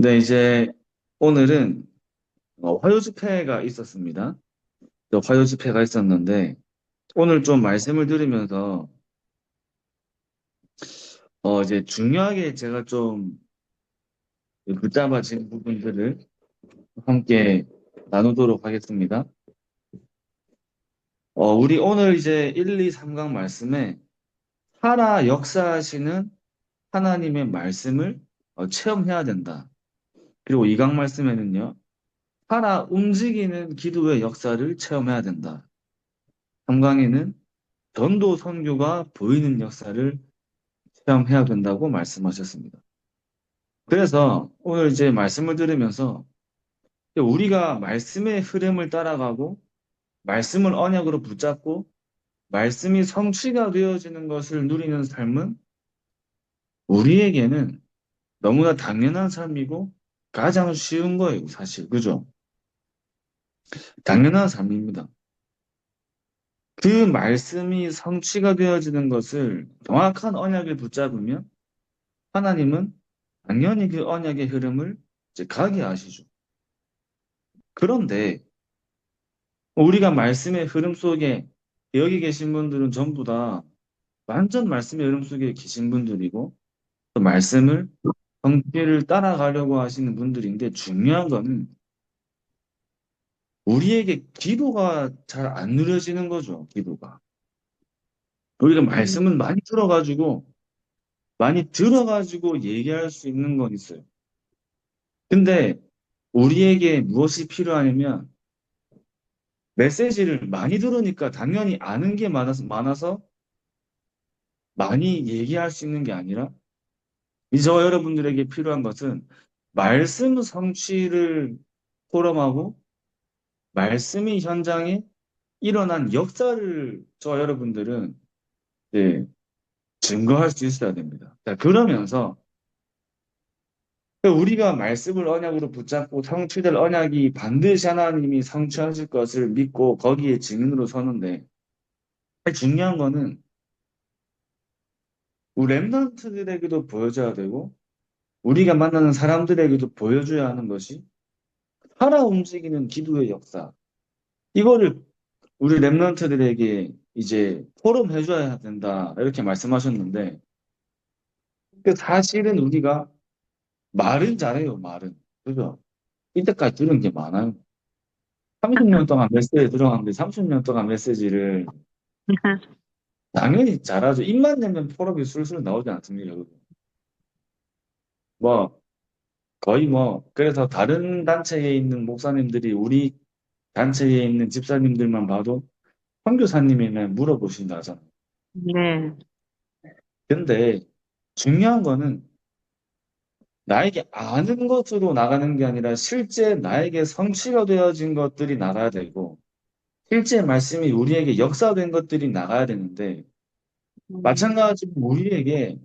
네, 이제 오늘은 화요 집회가 있었습니다. 화요 집회가 있었는데 오늘 좀 말씀을 들으면서 이제 중요하게 제가 좀 붙잡아진 부분들을 함께 나누도록 하겠습니다. 우리 오늘 이제 1, 2, 3강 말씀에 살아 역사하시는 하나님의 말씀을 체험해야 된다. 그리고 2강 말씀에는요, 살아 움직이는 기도의 역사를 체험해야 된다. 3강에는 전도 선교가 보이는 역사를 체험해야 된다고 말씀하셨습니다. 그래서 오늘 이제 말씀을 들으면서 우리가 말씀의 흐름을 따라가고 말씀을 언약으로 붙잡고 말씀이 성취가 되어지는 것을 누리는 삶은 우리에게는 너무나 당연한 삶이고 가장 쉬운 거예요, 사실. 그죠? 당연한 삶입니다. 그 말씀이 성취가 되어지는 것을 정확한 언약을 붙잡으면 하나님은 당연히 그 언약의 흐름을 이제 가게 하시죠. 그런데 우리가 말씀의 흐름 속에 여기 계신 분들은 전부 다 완전 말씀의 흐름 속에 계신 분들이고 또 말씀을 성취를 따라가려고 하시는 분들인데 중요한 거는 우리에게 기도가 잘 안 누려지는 거죠. 기도가. 우리가 말씀은 많이 들어가지고 얘기할 수 있는 건 있어요. 근데 우리에게 무엇이 필요하냐면 메시지를 많이 들으니까 당연히 아는 게 많아서 많이 얘기할 수 있는 게 아니라 이제 저와 여러분들에게 필요한 것은 말씀 성취를 포럼하고 말씀이 현장에 일어난 역사를 저와 여러분들은 이제 증거할 수 있어야 됩니다. 자, 그러면서 우리가 말씀을 언약으로 붙잡고 성취될 언약이 반드시 하나님이 성취하실 것을 믿고 거기에 증인으로 서는데 중요한 거는 우리 랩런트들에게도 보여줘야 되고 우리가 만나는 사람들에게도 보여줘야 하는 것이 살아 움직이는 기도의 역사. 이거를 우리 랩런트들에게 이제 포럼해줘야 된다. 이렇게 말씀하셨는데 그 사실은 우리가 말은 잘해요, 말은. 그죠? 이때까지 들은 게 많아요. 30년 동안 메시지 들어갔는데 30년 동안 메시지를 당연히 잘하죠. 입만 내면 포럼이 술술 나오지 않습니까, 여러분? 뭐, 거의 뭐, 그래서 다른 단체에 있는 목사님들이 우리 단체에 있는 집사님들만 봐도 선교사님이면 물어보신다 하잖아요. 네, 근데 중요한 거는 나에게 아는 것으로 나가는 게 아니라 실제 나에게 성취가 되어진 것들이 나가야 되고 실제 말씀이 우리에게 역사된 것들이 나가야 되는데 마찬가지로 우리에게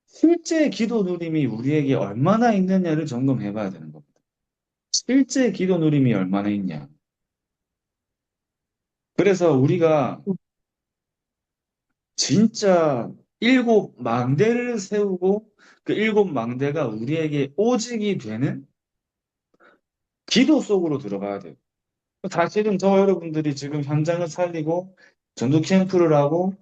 실제 기도 누림이 우리에게 얼마나 있느냐를 점검해 봐야 되는 겁니다. 실제 기도 누림이 얼마나 있냐. 그래서 우리가 진짜 일곱 망대를 세우고 그 일곱 망대가 우리에게 오직이 되는 기도 속으로 들어가야 돼요. 사실은 저 여러분들이 지금 현장을 살리고 전도 캠프를 하고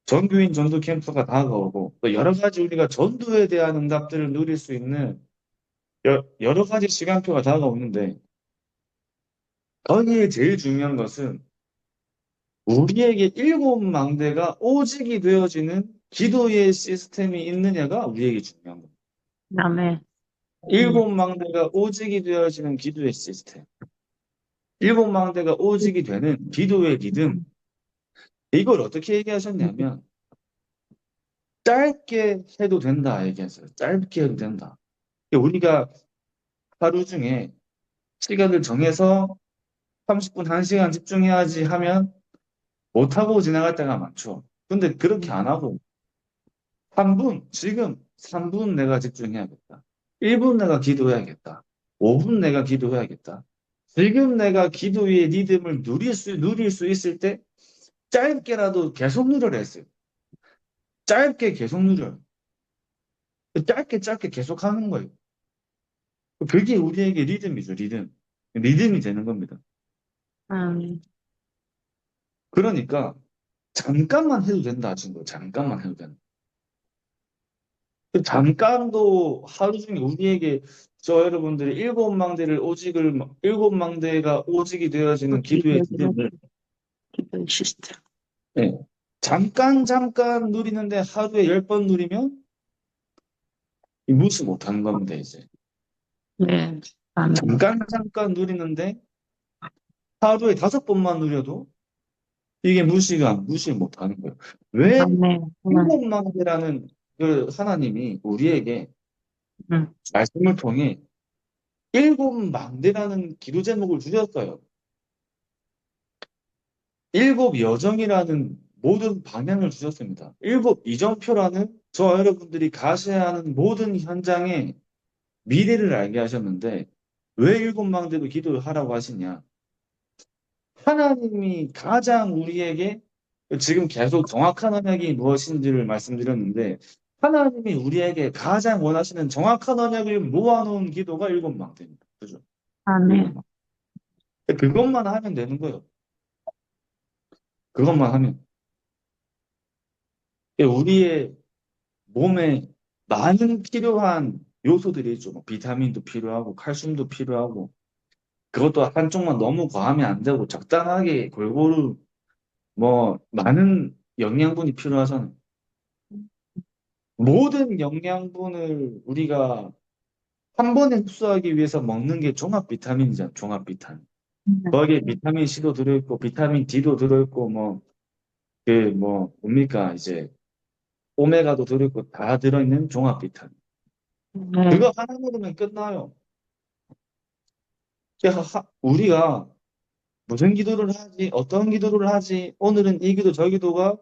전교인 전도 캠프가 다가오고 또 여러 가지 우리가 전도에 대한 응답들을 누릴 수 있는 여러 가지 시간표가 다가오는데 거기에 제일 중요한 것은 우리에게 일곱 망대가 오직이 되어지는 기도의 시스템이 있느냐가 우리에게 중요한 겁니다. 아멘. 일곱 망대가 오직이 되어지는 기도의 시스템. 일곱 망대가 오직이 되는 기도의 리듬. 이걸 어떻게 얘기하셨냐면 짧게 해도 된다 얘기했어요. 짧게 해도 된다. 우리가 하루 중에 시간을 정해서 30분, 1시간 집중해야지 하면 못하고 지나갈 때가 많죠. 근데 그렇게 안 하고 3분, 지금 3분 내가 집중해야겠다. 1분 내가 기도해야겠다. 5분 내가 기도해야겠다. 지금 내가 기도의 리듬을 누릴 수 있을 때 짧게라도 계속 누려라 했어요. 짧게 계속 누려요. 짧게 짧게 계속 하는 거예요. 그게 우리에게 리듬이죠, 리듬. 리듬이 되는 겁니다. 아멘. 그러니까 잠깐만 해도 된다 하신 거예요. 잠깐만 해도 된다. 그 잠깐도 하루 중에 우리에게 저 여러분들이 일곱 망대가 오직이 되어지는 기도의 리듬을 기도의 시스템. 예, 잠깐 잠깐 누리는데 하루에 10번 누리면 무시 못하는 겁니다, 이제. 네. 아멘. 잠깐 잠깐 누리는데 하루에 5번만 누려도 이게 무시 못하는 거예요. 왜 아멘. 일곱 망대라는 그 하나님이 우리에게 음, 말씀을 통해 일곱 망대라는 기도 제목을 주셨어요. 일곱 여정이라는 모든 방향을 주셨습니다. 일곱 이정표라는 저와 여러분들이 가셔야 하는 모든 현장의 미래를 알게 하셨는데 왜 일곱 망대로 기도를 하라고 하시냐? 하나님이 가장 우리에게 지금 계속 정확한 언약이 무엇인지를 말씀드렸는데 하나님이 우리에게 가장 원하시는 정확한 언약을 모아놓은 기도가 일곱 망대입니다. 그죠? 일곱 아멘. 망. 그것만 하면 되는 거예요. 그것만 하면. 우리의 몸에 많은 필요한 요소들이 있죠. 뭐 비타민도 필요하고 칼슘도 필요하고 그것도 한쪽만 너무 과하면 안 되고 적당하게 골고루 뭐 많은 영양분이 필요하잖아요. 모든 영양분을 우리가 한 번에 흡수하기 위해서 먹는 게 종합 비타민이잖아. 종합 비타민. 거기에 비타민 C도 들어있고 비타민 D도 들어있고 뭐 그 뭐 뭡니까 이제 오메가도 들어있고 다 들어있는 종합 비타민. 네. 그거 하나 먹으면 끝나요. 우리가 무슨 기도를 하지, 어떤 기도를 하지, 오늘은 이 기도, 저 기도가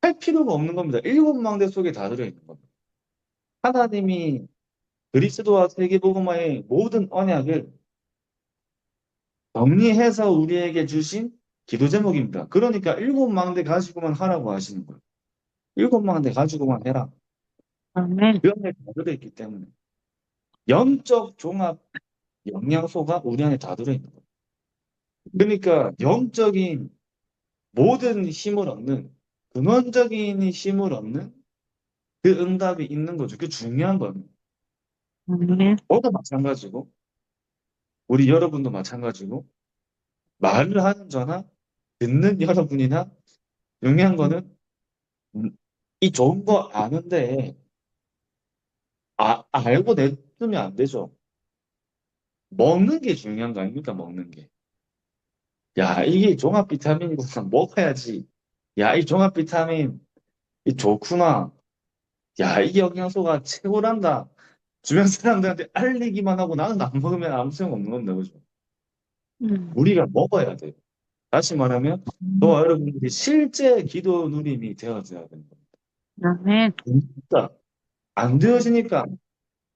할 필요가 없는 겁니다. 일곱 망대 속에 다 들어있는 겁니다. 하나님이 그리스도와 세계복음화의 모든 언약을 정리해서 우리에게 주신 기도 제목입니다. 그러니까 일곱 망대 가지고만 하라고 하시는 거예요. 일곱 망대 가지고만 해라. 아멘. 그 안에 다 들어있기 때문에. 영적 종합 영양소가 우리 안에 다 들어있는 거예요. 그러니까 영적인 모든 힘을 얻는, 근원적인 힘을 얻는 그 응답이 있는 거죠. 그 중요한 건 아멘. 저도 마찬가지고 우리 여러분도 마찬가지고 말을 하는 저나 듣는 여러분이나 중요한 거는 이 좋은 거 아는데 알고 내두면 안 되죠. 먹는 게 중요한 거 아닙니까? 먹는 게. 야, 이게 종합 비타민이구나. 먹어야지. 야, 이 종합 비타민 이 좋구나. 야, 이 영양소가 최고란다. 주변 사람들한테 알리기만 하고 나는 안 먹으면 아무 소용 없는 겁니다. 그죠? 음, 우리가 먹어야 돼요. 다시 말하면 저와 여러분들이 실제 기도 누림이 되어져야 되는 겁니다. 아멘. 진짜 안 되어지니까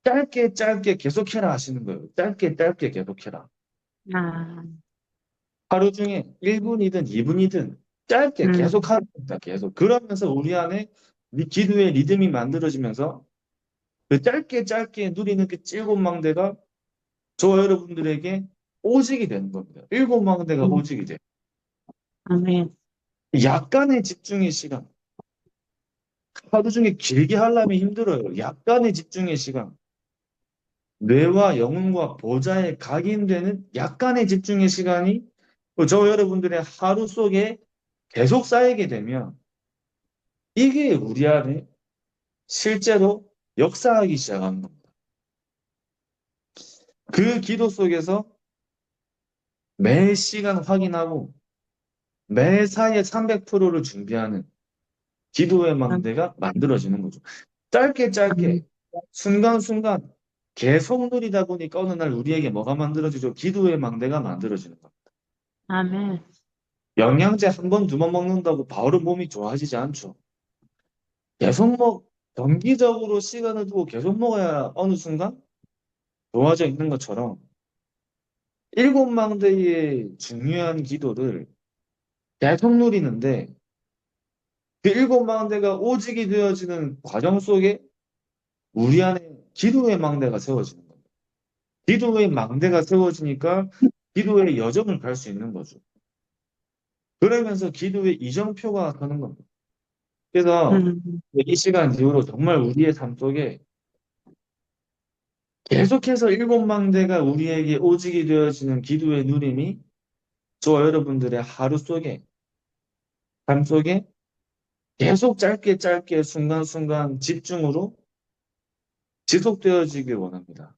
짧게 짧게 계속해라 하시는 거예요. 짧게 짧게 계속해라. 아, 하루 중에 1분이든 2분이든 짧게 계속 음, 하는 겁니다. 계속. 그러면서 우리 안에 기도의 리듬이 만들어지면서 그 짧게 짧게 누리는 그 일곱 망대가 저와 여러분들에게 오직이 되는 겁니다. 일곱 망대가 음, 오직이 돼요. 아멘. 약간의 집중의 시간. 하루 중에 길게 하려면 힘들어요. 약간의 집중의 시간. 뇌와 영혼과 보좌에 각인되는 약간의 집중의 시간이 저 여러분들의 하루 속에 계속 쌓이게 되면 이게 우리 안에 실제로 역사하기 시작하는 겁니다. 그 기도 속에서 매 시간 확인하고 매 사이에 300%를 준비하는 기도의 망대가 만들어지는 거죠. 짧게 짧게 순간순간 계속 누리다 보니까 어느 날 우리에게 뭐가 만들어지죠? 기도의 망대가 만들어지는 겁니다. 아멘. 영양제 한 번, 두 번 먹는다고 바로 몸이 좋아지지 않죠. 계속 정기적으로 시간을 두고 계속 먹어야 어느 순간 좋아져 있는 것처럼 일곱 망대의 중요한 기도를 계속 누리는데 그 일곱 망대가 오직이 되어지는 과정 속에 우리 안에 기도의 망대가 세워지는 겁니다. 기도의 망대가 세워지니까 기도의 여정을 갈 수 있는 거죠. 그러면서 기도의 이정표가 서는 겁니다. 그래서 음, 이 시간 이후로 정말 우리의 삶 속에 계속해서 일곱 망대가 우리에게 오직이 되어지는 기도의 누림이 저와 여러분들의 하루 속에, 삶 속에 계속 짧게 짧게 순간순간 집중으로 지속되어지길 원합니다.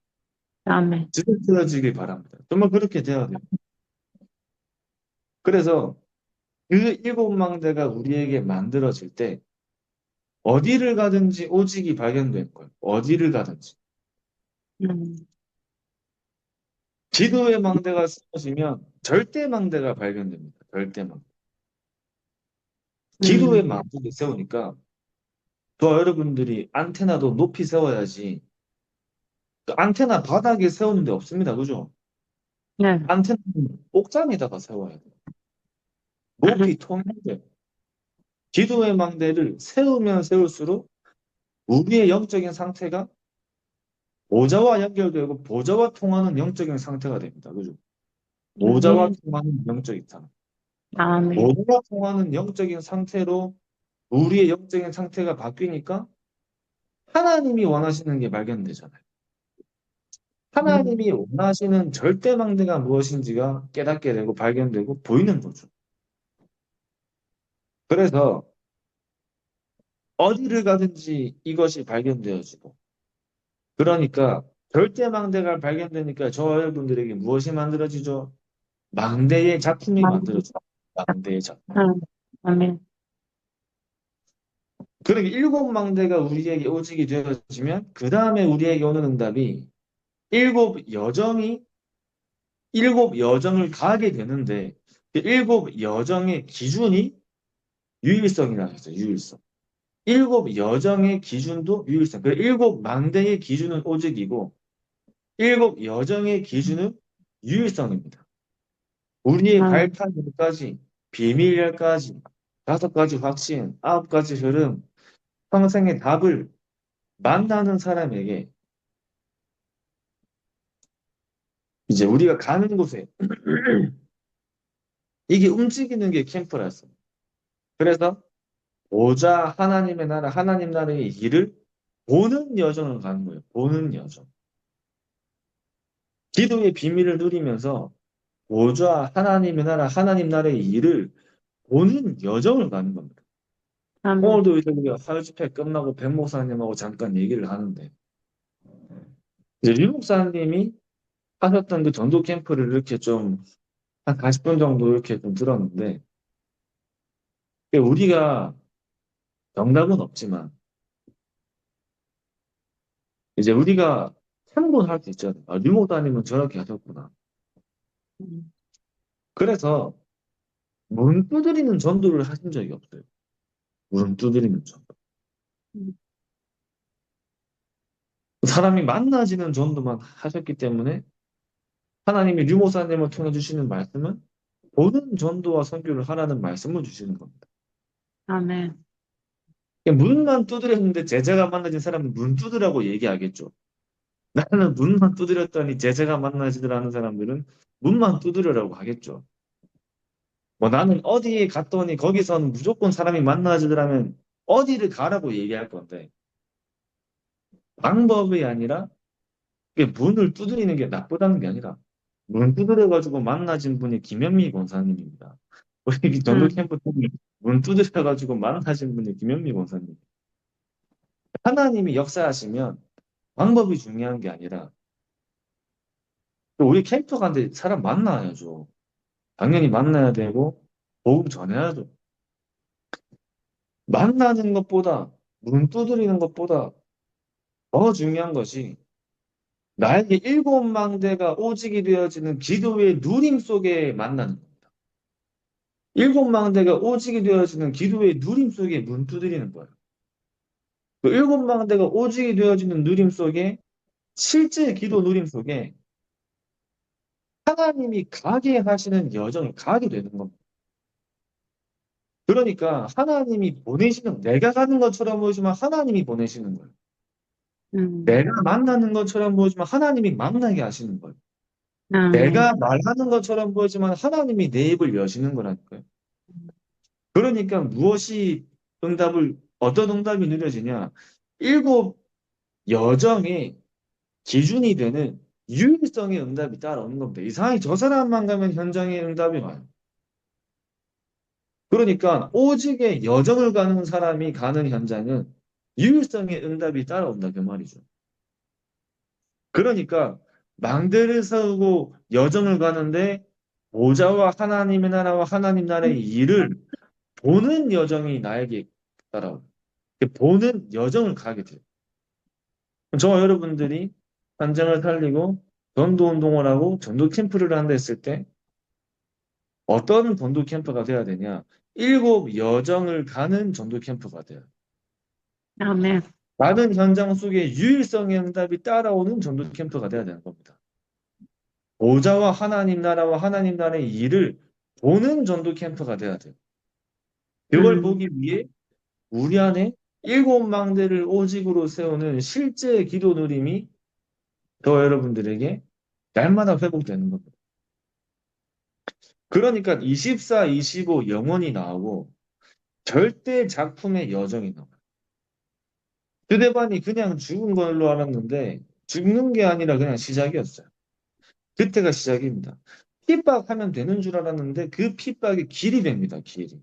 아멘. 지속되어지길 바랍니다. 정말 그렇게 되어야 돼요. 그래서 그 일곱 망대가 우리에게 만들어질 때 어디를 가든지 오직이 발견될 거예요. 어디를 가든지. 음, 기도의 망대가 세워지면 절대 망대가 발견됩니다. 절대 망대. 기도의 음, 망대를 세우니까 저 여러분들이 안테나도 높이 세워야지. 그 안테나 바닥에 세우는 데 없습니다. 그죠? 네. 안테나는 옥상에다가 세워야 돼요. 높이 통일돼요. 기도의 망대를 세우면 세울수록 우리의 영적인 상태가 보좌와 연결되고 보좌와 통하는 영적인 상태가 됩니다. 그죠? 보좌와 아멘. 통하는 영적인 상태. 아멘. 보좌와 통하는 영적인 상태로 우리의 영적인 상태가 바뀌니까 하나님이 원하시는 게 발견되잖아요. 음, 하나님이 원하시는 절대망대가 무엇인지가 깨닫게 되고 발견되고 보이는 거죠. 그래서 어디를 가든지 이것이 발견되어지고 그러니까 절대망대가 발견되니까 저 여러분들에게 무엇이 만들어지죠? 망대의 작품이 아멘. 만들어져요. 망대의 작품. 아, 아멘. 그러니까 일곱 망대가 우리에게 오직이 되어지면 그 다음에 우리에게 오는 응답이 일곱 여정이 일곱 여정을 가게 되는데 그 일곱 여정의 기준이 유일성이라고 했어요. 유일성. 일곱 여정의 기준도 유일성. 그 일곱 망대의 기준은 오직이고 일곱 여정의 기준은 유일성입니다. 우리의 아, 발판 열까지 비밀 열까지 다섯 가지 확신, 아홉 가지 흐름, 평생의 답을 만나는 사람에게 이제 우리가 가는 곳에 이게 움직이는 게 캠프라서. 그래서 보좌 하나님의 나라, 하나님 나라의 일을 보는 여정을 가는 거예요. 보는 여정. 기도의 비밀을 누리면서 보좌 하나님의 나라, 하나님 나라의 일을 보는 여정을 가는 겁니다. 아멘. 오늘도 이제 우리가 사회 집회 끝나고 백 목사님하고 잠깐 얘기를 하는데 이제 유 목사님이 하셨던 그 전도 캠프를 이렇게 좀 한 40분 정도 이렇게 좀 들었는데 우리가 정답은 없지만 이제 우리가 참고할 수 있잖아요. 아, 유 목사님은 저렇게 하셨구나. 음, 그래서 문 두드리는 전도를 하신 적이 없어요. 문 두드리는 전도. 음, 사람이 만나지는 전도만 하셨기 때문에 하나님이 류 목사님을 통해 주시는 말씀은 보는 전도와 선교를 하라는 말씀을 주시는 겁니다. 아멘. 그냥 문만 두드렸는데 제자가 만나진 사람은 문 두드라고 얘기하겠죠. 나는 문만 두드렸더니 제자가 만나지더라는 사람들은 문만 두드려라고 하겠죠. 뭐 나는 어디에 갔더니 거기서는 무조건 사람이 만나지더라면 어디를 가라고 얘기할 건데 방법이 아니라 그게 문을 두드리는 게 나쁘다는 게 아니라 문 두드려가지고 만나진 분이 김현미 권사님입니다. 우리 전도 음, 캠프 때문에 문 두드려가지고 만나신 분이 김현미 권사님. 하나님이 역사하시면 방법이 중요한 게 아니라 우리 캠프 가는데 사람 만나야죠. 당연히 만나야 되고 복음 전해야죠. 만나는 것보다 문 두드리는 것보다 더 중요한 것이 나에게 일곱 망대가 오직이 되어지는 기도의 누림 속에 만나는 겁니다. 일곱 망대가 오직이 되어지는 기도의 누림 속에 문 두드리는 거예요. 그 일곱 망대가 오직이 되어지는 누림 속에 실제 기도 누림 속에 하나님이 가게 하시는 여정이 가게 되는 겁니다. 그러니까 하나님이 보내시는 내가 가는 것처럼 보이지만 하나님이 보내시는 거예요. 음, 내가 만나는 것처럼 보이지만 하나님이 만나게 하시는 거예요. 아멘. 내가 말하는 것처럼 보이지만 하나님이 내 입을 여시는 거라니까요. 그러니까 무엇이 어떤 응답이 느려지냐? 일곱 여정의 기준이 되는 유일성의 응답이 따라오는 겁니다. 이상하게 저 사람만 가면 현장의 응답이 와요. 그러니까 오직의 여정을 가는 사람이 가는 현장은 유일성의 응답이 따라온다 그 말이죠. 그러니까 망대를 세우고 여정을 가는데 보좌와 하나님의 나라와 하나님 나라의 일을 보는 여정이 나에게 따라와요. 보는 여정을 가게 돼요. 저와 여러분들이 현장을 살리고 전도 운동을 하고 전도 캠프를 한다 했을 때 어떤 전도 캠프가 돼야 되냐? 일곱 여정을 가는 전도 캠프가 돼요. 아멘. 많은 현장 속에 유일성의 응답이 따라오는 전도 캠프가 돼야 되는 겁니다. 보좌와 하나님 나라와 하나님 나라의 일을 보는 전도 캠프가 돼야 돼요. 그걸 음, 보기 위해 우리 안에 일곱 망대를 오직으로 세우는 실제 기도 누림이 저 여러분들에게 날마다 회복되는 겁니다. 그러니까 24, 25 영원히 나오고 절대 작품의 여정이 나와요. 그대반이 그냥 죽은 걸로 알았는데 죽는 게 아니라 그냥 시작이었어요. 그때가 시작입니다. 핍박하면 되는 줄 알았는데 그 핍박이 길이 됩니다. 길이.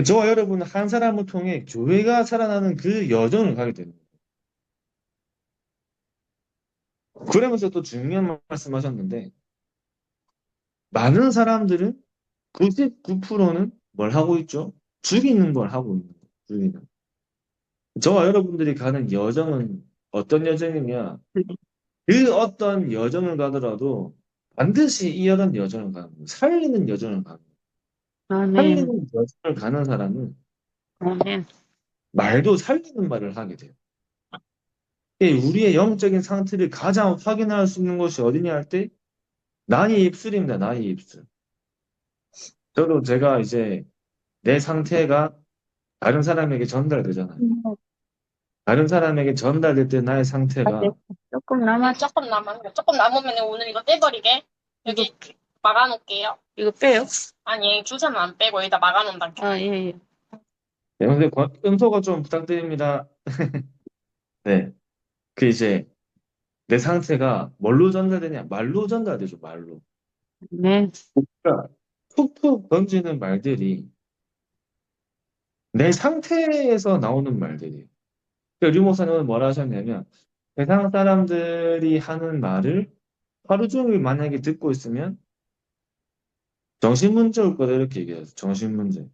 저와 여러분은 한 사람을 통해 교회가 살아나는 그 여정을 가게 되는 거예요. 그러면서 또 중요한 말씀하셨는데 많은 사람들은 99%는 뭘 하고 있죠? 죽이는 걸 하고 있는 거예요. 죽이는. 저와 여러분들이 가는 여정은 어떤 여정이냐? 그 어떤 여정을 가더라도 반드시 이 어떤 여정을 가는 거예요. 살리는 여정을 가는 거예요. 아멘. 살리는 여정을 가는 사람은 아멘. 말도 살리는 말을 하게 돼요. 우리의 영적인 상태를 가장 확인할 수 있는 곳이 어디냐 할 때 나의 입술입니다. 나의 입술. 저도 제가 이제 내 상태가 다른 사람에게 전달되잖아요. 다른 사람에게 전달될 때 나의 상태가 조금 남았, 조금 남았어요. 조금 남으면 오늘 이거 떼버리게. 여기 막아놓을게요. 이거 빼요? 아니, 주사는 안 빼고 여기다 막아놓는다. 아, 예, 예. 네, 근데 음소거 좀 부탁드립니다. 네. 그 이제 내 상태가 뭘로 전달되냐? 말로 전달되죠. 말로. 네. 그러니까 툭툭 던지는 말들이 내 상태에서 나오는 말들이. 그러니까 류 목사님은 뭐라 하셨냐면 세상 사람들이 하는 말을 하루 종일 만약에 듣고 있으면 정신문제 올 거다 이렇게 얘기해요. 정신문제.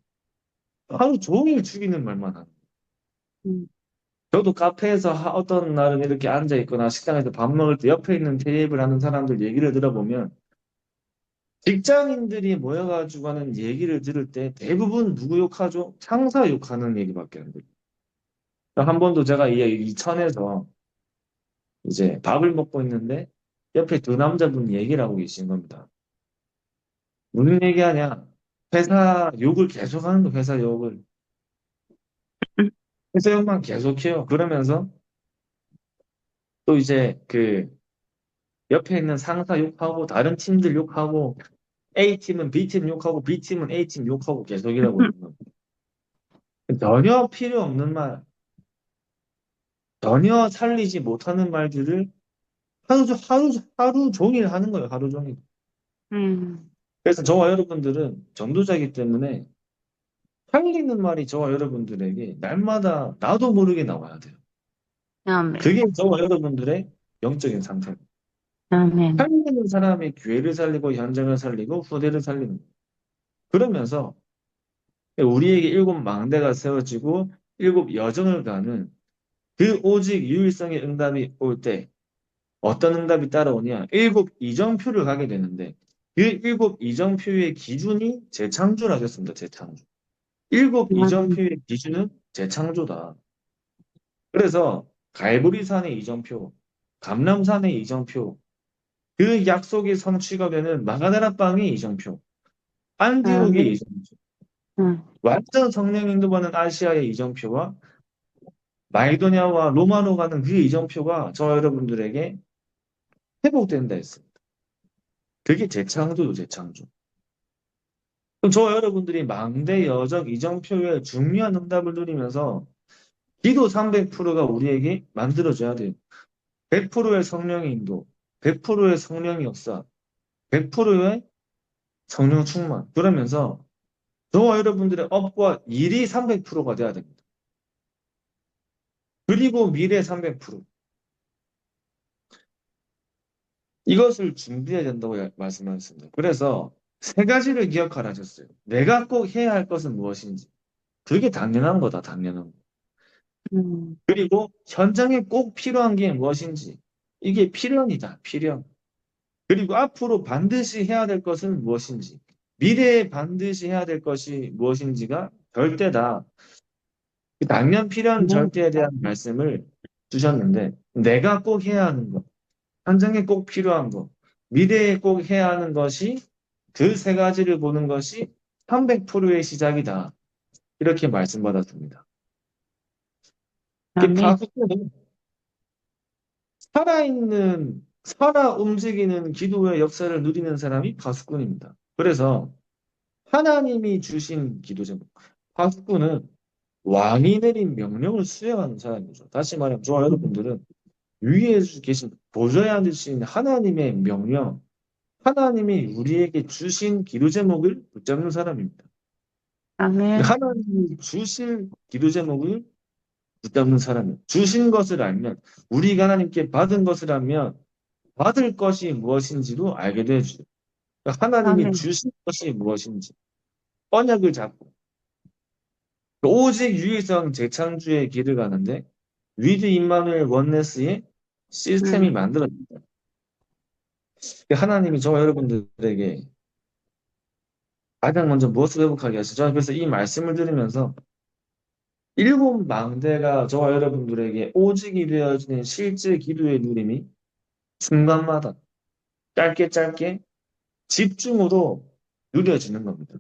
하루 종일 죽이는 말만 하는. 음, 저도 카페에서 어떤 날은 이렇게 앉아 있거나 식당에서 밥 먹을 때 옆에 있는 테이블 하는 사람들 얘기를 들어보면 직장인들이 모여가지고 하는 얘기를 들을 때 대부분 누구 욕하죠? 상사 욕하는 얘기밖에 안 돼요. 한 번도 제가 이 천에서 이제 밥을 먹고 있는데 옆에 두 남자분이 얘기를 하고 계신 겁니다. 무슨 얘기하냐? 회사 욕을 계속하는 거, 회사 욕을. 회사 욕만 계속해요. 그러면서 또 이제 그 옆에 있는 상사 욕하고 다른 팀들 욕하고 A팀은 B팀 욕하고 B팀은 A팀 욕하고 계속 이러고 있는 겁니다. 전혀 필요 없는 말, 전혀 살리지 못하는 말들을 하루 종일 하는 거예요. 하루 종일. 음, 그래서 저와 여러분들은 전도자이기 때문에 살리는 말이 저와 여러분들에게 날마다 나도 모르게 나와야 돼요. 아멘. 그게 저와 여러분들의 영적인 상태입니다. 아멘. 살리는 사람이 교회를 살리고 현장을 살리고 후대를 살리는 거예요. 그러면서 우리에게 일곱 망대가 세워지고 일곱 여정을 가는 그 오직 유일성의 응답이 올 때 어떤 응답이 따라오냐? 일곱 이정표를 가게 되는데 그 일곱 이정표의 기준이 재창조라겠습니다. 재창조. 일곱 아멘. 이정표의 기준은 재창조다. 그래서 갈보리산의 이정표, 감람산의 이정표, 그 약속의 성취가 되는 마가다라 빵의 이정표, 안디옥의 아멘. 이정표, 음, 완전 성령 인도받는 아시아의 이정표와 마이도냐와 로마로 가는 그 이정표가 저와 여러분들에게 회복된다 했습니다. 그게 재창조죠, 재창조. 그럼 저와 여러분들이 망대 여정 이정표의 중요한 응답을 누리면서 기도 300%가 우리에게 만들어져야 돼요. 100%의 성령의 인도, 100%의 성령의 역사, 100%의 성령 충만. 그러면서 저와 여러분들의 업과 일이 300%가 돼야 됩니다. 그리고 미래 300%. 이것을 준비해야 된다고 말씀하셨습니다. 그래서 세 가지를 기억하라 하셨어요. 내가 꼭 해야 할 것은 무엇인지. 그게 당연한 거다, 당연한 거. 그리고 현장에 꼭 필요한 게 무엇인지. 이게 필연이다, 필연. 그리고 앞으로 반드시 해야 될 것은 무엇인지. 미래에 반드시 해야 될 것이 무엇인지가 절대다. 그 당면, 필연, 절대에 대한 말씀을 주셨는데 내가 꼭 해야 하는 것, 현장에 꼭 필요한 것, 미래에 꼭 해야 하는 것이 그 세 가지를 보는 것이 300%의 시작이다. 이렇게 말씀받았습니다. 아멘. 파수꾼은 살아있는, 살아 움직이는 기도의 역사를 누리는 사람이 파수꾼입니다. 그래서 하나님이 주신 기도 제목. 파수꾼은 왕이 내린 명령을 수행하는 사람이죠. 다시 말하면 저와 여러분들은 위에 계신 보좌에 앉으신 하나님의 명령, 하나님이 우리에게 주신 기도 제목을 붙잡는 사람입니다. 아멘. 하나님이 주신 기도 제목을 붙잡는 사람은 주신 것을 알면 우리가 하나님께 받은 것을 알면 받을 것이 무엇인지도 알게 되죠. 하나님이 아멘. 주신 것이 무엇인지 언약을 잡고 오직 유일성 재창조의 길을 가는데 위드 임마누엘 원네스의 시스템이 만들어집니다. 하나님이 저와 여러분들에게 가장 먼저 무엇을 회복하게 하시죠? 그래서 이 말씀을 들으면서 일곱 망대가 저와 여러분들에게 오직이 되어지는 실제 기도의 누림이 순간마다 짧게 짧게 집중으로 누려지는 겁니다.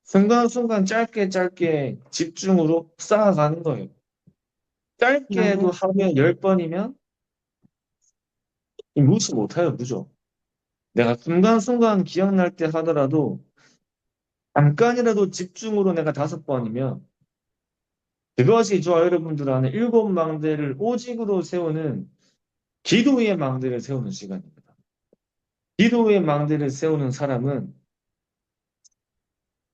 순간순간 짧게 짧게 집중으로 쌓아가는 거예요. 짧게 해도 하루에 10번이면 무시 못해요, 그죠? 내가 순간순간 기억날 때 하더라도 잠깐이라도 집중으로 내가 5번이면 그것이 저와 여러분들 안에 일곱 망대를 오직으로 세우는 기도의 망대를 세우는 시간입니다. 기도의 망대를 세우는 사람은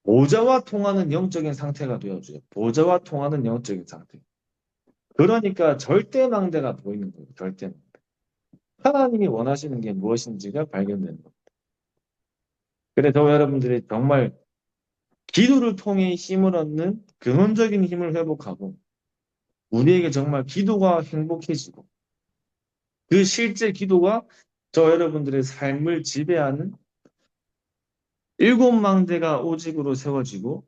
보좌와 통하는 영적인 상태가 되어줘요. 보좌와 통하는 영적인 상태. 그러니까 절대 망대가 보이는 거예요. 절대 망대. 하나님이 원하시는 게 무엇인지가 발견되는 겁니다. 그래서 여러분들이 정말 기도를 통해 힘을 얻는 근원적인 힘을 회복하고 우리에게 정말 기도가 행복해지고 그 실제 기도가 저 여러분들의 삶을 지배하는 일곱 망대가 오직으로 세워지고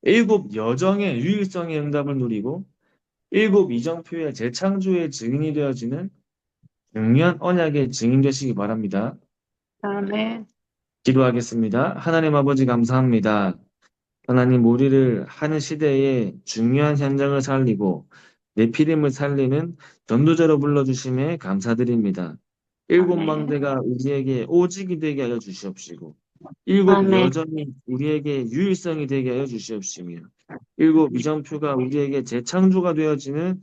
일곱 여정의 유일성의 응답을 누리고 일곱 이정표의 재창조의 증인이 되어지는 중요한 언약의 증인 되시기 바랍니다. 아멘. 기도하겠습니다. 하나님 아버지 감사합니다. 하나님 우리를 하는 시대에 중요한 현장을 살리고 네피림을 살리는 전도자로 불러주심에 감사드립니다. 일곱 아멘. 망대가 우리에게 오직이 되게 하여 주시옵시고 일곱 아멘. 여정이 우리에게 유일성이 되게 하여 주시옵시며 일곱 이정표가 우리에게 재창조가 되어지는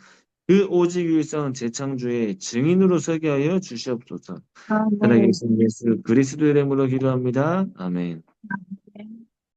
그 오직 유일성 재창조의 증인으로 서게 하여 주시옵소서. 아멘. 살아계신 예수 그리스도의 이름으로 기도합니다. 아멘.